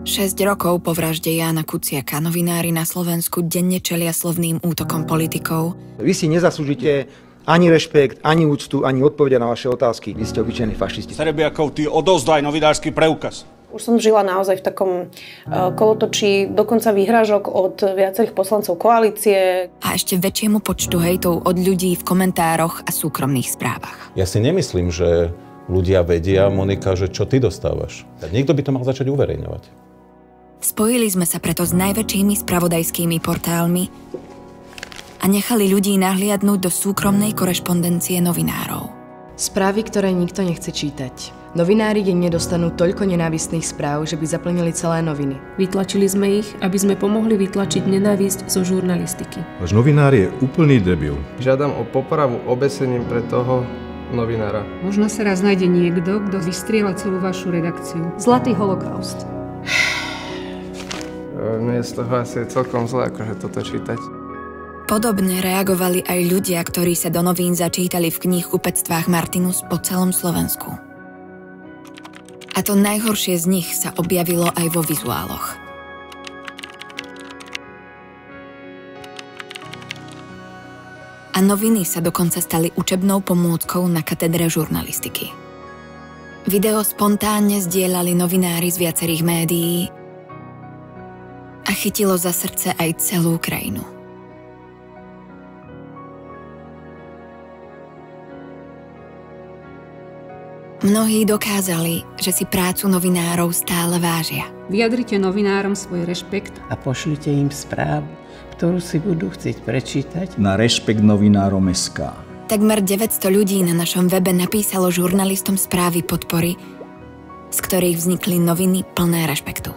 6 rokov po vražde Jána Kuciaka novinári na Slovensku denne čelia slovným útokom politikov. Vy si nezaslúžite ani rešpekt, ani úctu, ani odpovede na vaše otázky. Vy ste obyčajní fašisti. Serebiakov, ty odovzdaj novinársky preukaz. Už som žila naozaj v takom kolotočí, dokonca výhražok od viacerých poslancov koalície. A ešte väčšiemu počtu hejtov od ľudí v komentároch a súkromných správach. Ja si nemyslím, že ľudia vedia, Monika, že čo ty dostávaš. Niekto by to mal začať uverejňovať. Spojili sme sa preto s najväčšími spravodajskými portálmi a nechali ľudí nahliadnúť do súkromnej korešpondencie novinárov. Správy, ktoré nikto nechce čítať. Novinári denne dostanú toľko nenávistných správ, že by zaplnili celé noviny. Vytlačili sme ich, aby sme pomohli vytlačiť nenávisť zo žurnalistiky. Váš novinár je úplný debil. Žiadam o popravu obesením pre toho novinára. Možno sa raz nájde niekto, kto vystrieľa celú vašu redakciu. Zlatý holokaust. Mne z toho asi je celkom zle, akože toto čítať. Podobne reagovali aj ľudia, ktorí sa do novín začítali v knihkupectvách Martinus po celom Slovensku. A to najhoršie z nich sa objavilo aj vo vizuáloch. A noviny sa dokonca stali učebnou pomôckou na katedre žurnalistiky. Video spontánne zdieľali novinári z viacerých médií a chytilo za srdce aj celú krajinu. Mnohí dokázali, že si prácu novinárov stále vážia. Vyjadrite novinárom svoj rešpekt a pošlite im správu, ktorú si budú chcieť prečítať na rešpektnovinárom.sk. Takmer 900 ľudí na našom webe napísalo žurnalistom správy podpory, z ktorých vznikli noviny plné rešpektu.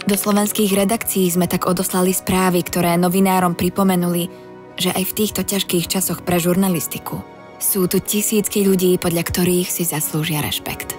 Do slovenských redakcií sme tak odoslali správy, ktoré novinárom pripomenuli, že aj v týchto ťažkých časoch pre žurnalistiku sú tu tisícky ľudí, podľa ktorých si zaslúžia rešpekt.